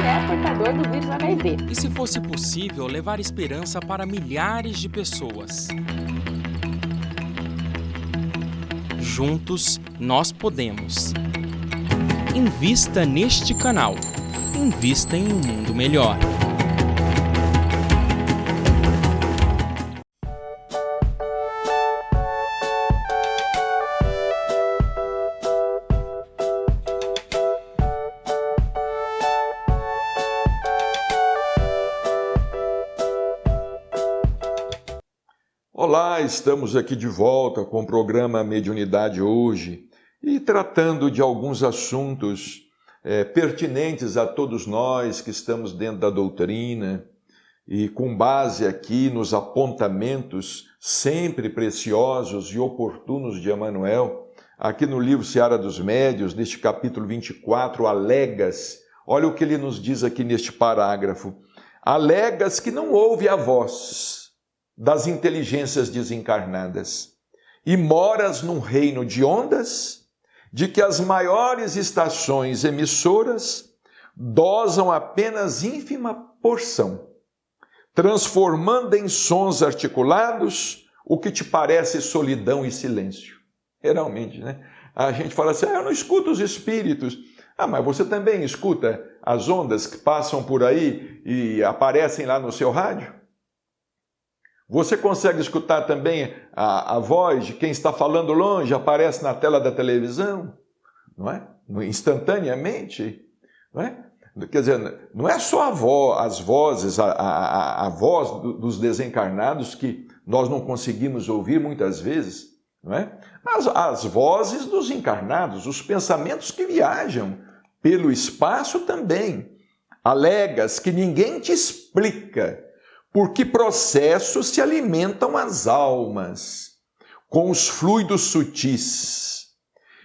é portador do vírus HIV. E se fosse possível levar esperança para milhares de pessoas? Juntos, nós podemos. Invista neste canal. Invista em um mundo melhor. Olá, estamos aqui de volta com o programa Mediunidade Hoje e tratando de alguns assuntos pertinentes a todos nós que estamos dentro da doutrina e com base aqui nos apontamentos sempre preciosos e oportunos de Emmanuel, aqui no livro Seara dos Médiuns, neste capítulo 24, alegas, olha o que ele nos diz aqui neste parágrafo, alegas que não ouve a voz das inteligências desencarnadas, e moras num reino de ondas, de que as maiores estações emissoras dosam apenas ínfima porção, transformando em sons articulados o que te parece solidão e silêncio. Geralmente, né? A gente fala assim, eu não escuto os espíritos. Mas você também escuta as ondas que passam por aí e aparecem lá no seu rádio? Você consegue escutar também a voz de quem está falando longe, aparece na tela da televisão, não é? Instantaneamente, não é? Quer dizer, não é só as vozes, a voz dos desencarnados que nós não conseguimos ouvir muitas vezes, não é? Mas as vozes dos encarnados, os pensamentos que viajam pelo espaço também. Alegas que ninguém te explica por que processos se alimentam as almas com os fluidos sutis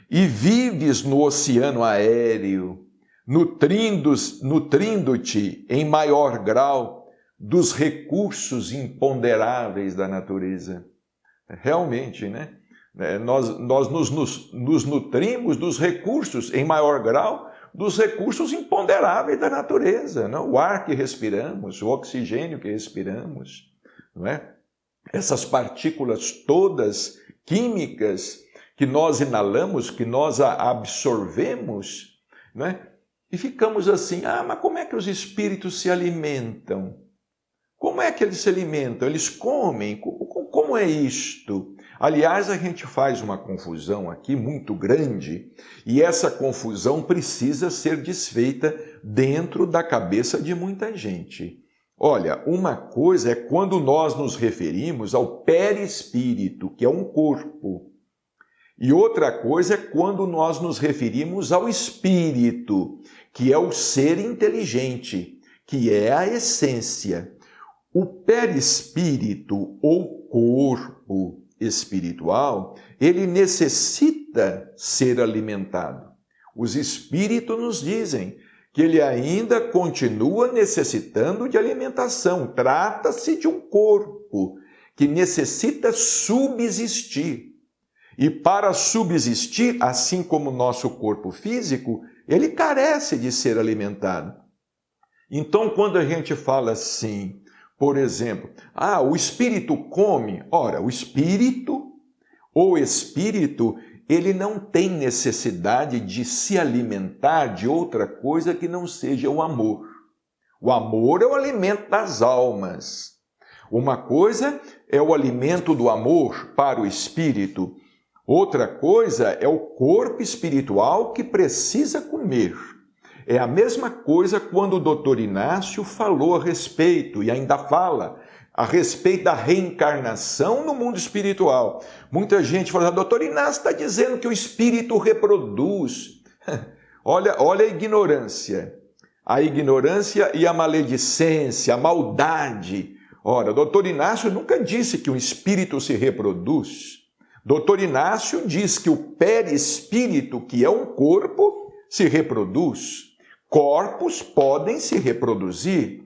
e vives no oceano aéreo, nutrindo-te em maior grau dos recursos imponderáveis da natureza. Realmente, né? Nós nos nutrimos dos recursos em maior grau dos recursos imponderáveis da natureza, não? O ar que respiramos, o oxigênio que respiramos, não é? Essas partículas todas químicas que nós inalamos, que nós absorvemos, não é? E ficamos assim, mas como é que os espíritos se alimentam? Como é que eles se alimentam? Eles comem? Como é isto? Aliás, a gente faz uma confusão aqui muito grande e essa confusão precisa ser desfeita dentro da cabeça de muita gente. Olha, uma coisa é quando nós nos referimos ao perispírito, que é um corpo, e outra coisa é quando nós nos referimos ao espírito, que é o ser inteligente, que é a essência. O perispírito ou corpo espiritual, ele necessita ser alimentado. Os espíritos nos dizem que ele ainda continua necessitando de alimentação. Trata-se de um corpo que necessita subsistir. E para subsistir, assim como o nosso corpo físico, ele carece de ser alimentado. Então, quando a gente fala assim, por exemplo, o espírito come. Ora, o espírito, ele não tem necessidade de se alimentar de outra coisa que não seja o amor. O amor é o alimento das almas. Uma coisa é o alimento do amor para o espírito. Outra coisa é o corpo espiritual que precisa comer. É a mesma coisa quando o doutor Inácio falou a respeito, e ainda fala, a respeito da reencarnação no mundo espiritual. Muita gente fala, doutor Inácio está dizendo que o espírito reproduz. Olha a ignorância. A ignorância e a maledicência, a maldade. Ora, doutor Inácio nunca disse que o espírito se reproduz. Doutor Inácio diz que o perispírito, que é um corpo, se reproduz. Corpos podem se reproduzir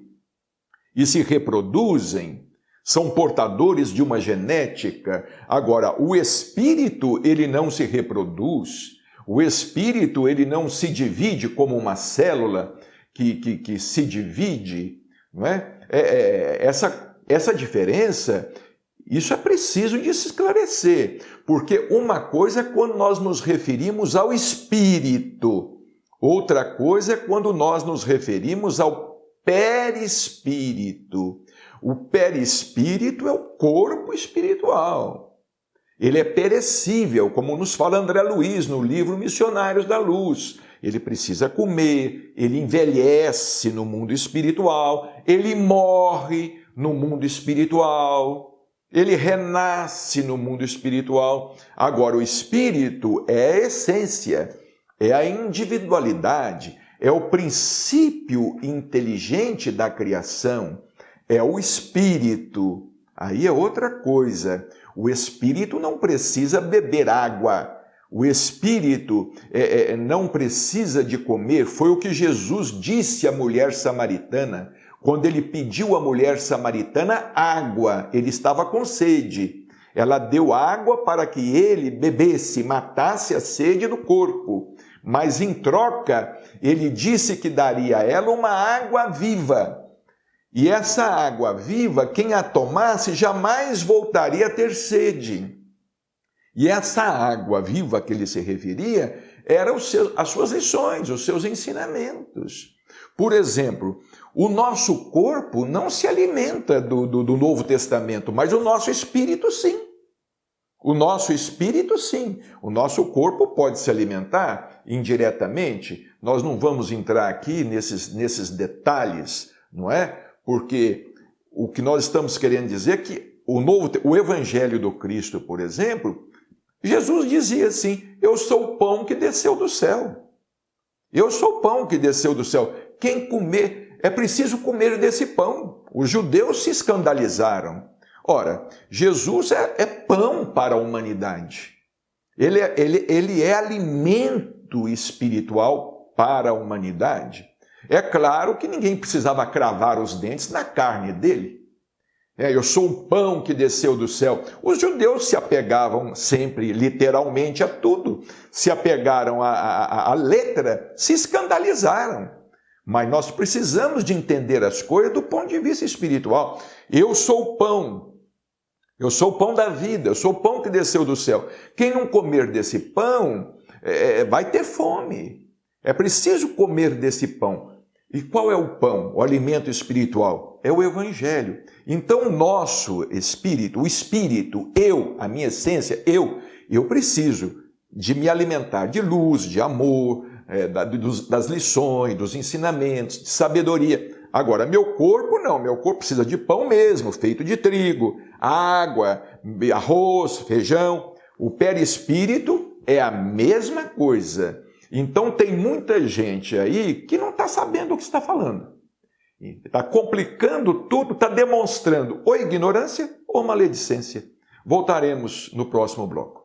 e se reproduzem, são portadores de uma genética. Agora, o espírito, ele não se reproduz, o espírito, ele não se divide como uma célula, que se divide, não é? Essa diferença, isso é preciso de se esclarecer, porque uma coisa é quando nós nos referimos ao espírito, outra coisa é quando nós nos referimos ao perispírito. O perispírito é o corpo espiritual. Ele é perecível, como nos fala André Luiz no livro Missionários da Luz. Ele precisa comer, ele envelhece no mundo espiritual, ele morre no mundo espiritual, ele renasce no mundo espiritual. Agora, o espírito é a essência, é a individualidade, é o princípio inteligente da criação, é o espírito. Aí é outra coisa. O espírito não precisa beber água. O espírito não precisa de comer. Foi o que Jesus disse à mulher samaritana, quando ele pediu à mulher samaritana água. Ele estava com sede. Ela deu água para que ele bebesse, matasse a sede do corpo. Mas em troca, ele disse que daria a ela uma água viva. E essa água viva, quem a tomasse jamais voltaria a ter sede. E essa água viva que ele se referia eram as suas lições, os seus ensinamentos. Por exemplo, o nosso corpo não se alimenta do Novo Testamento, mas o nosso espírito sim. O nosso espírito sim. O nosso corpo pode se alimentar indiretamente. Nós não vamos entrar aqui nesses detalhes, não é? Porque o que nós estamos querendo dizer é que o Evangelho do Cristo, por exemplo, Jesus dizia assim: eu sou o pão que desceu do céu. Eu sou o pão que desceu do céu. Quem comer, é preciso comer desse pão. Os judeus se escandalizaram. Ora, Jesus é pão para a humanidade. Ele é alimento espiritual para a humanidade. É claro que ninguém precisava cravar os dentes na carne dele. Eu sou o pão que desceu do céu. Os judeus se apegavam sempre, literalmente, a tudo. Se apegaram à letra, se escandalizaram. Mas nós precisamos de entender as coisas do ponto de vista espiritual. Eu sou o pão. Eu sou o pão da vida. Eu sou o pão que desceu do céu. Quem não comer desse pão vai ter fome. É preciso comer desse pão. E qual é o pão, o alimento espiritual? É o Evangelho. Então, o nosso espírito, a minha essência, eu preciso de me alimentar de luz, de amor, das lições, dos ensinamentos, de sabedoria. Agora, meu corpo não, meu corpo precisa de pão mesmo, feito de trigo, água, arroz, feijão. O perispírito é a mesma coisa. Então tem muita gente aí que não está sabendo o que está falando. Está complicando tudo, está demonstrando ou ignorância ou maledicência. Voltaremos no próximo bloco.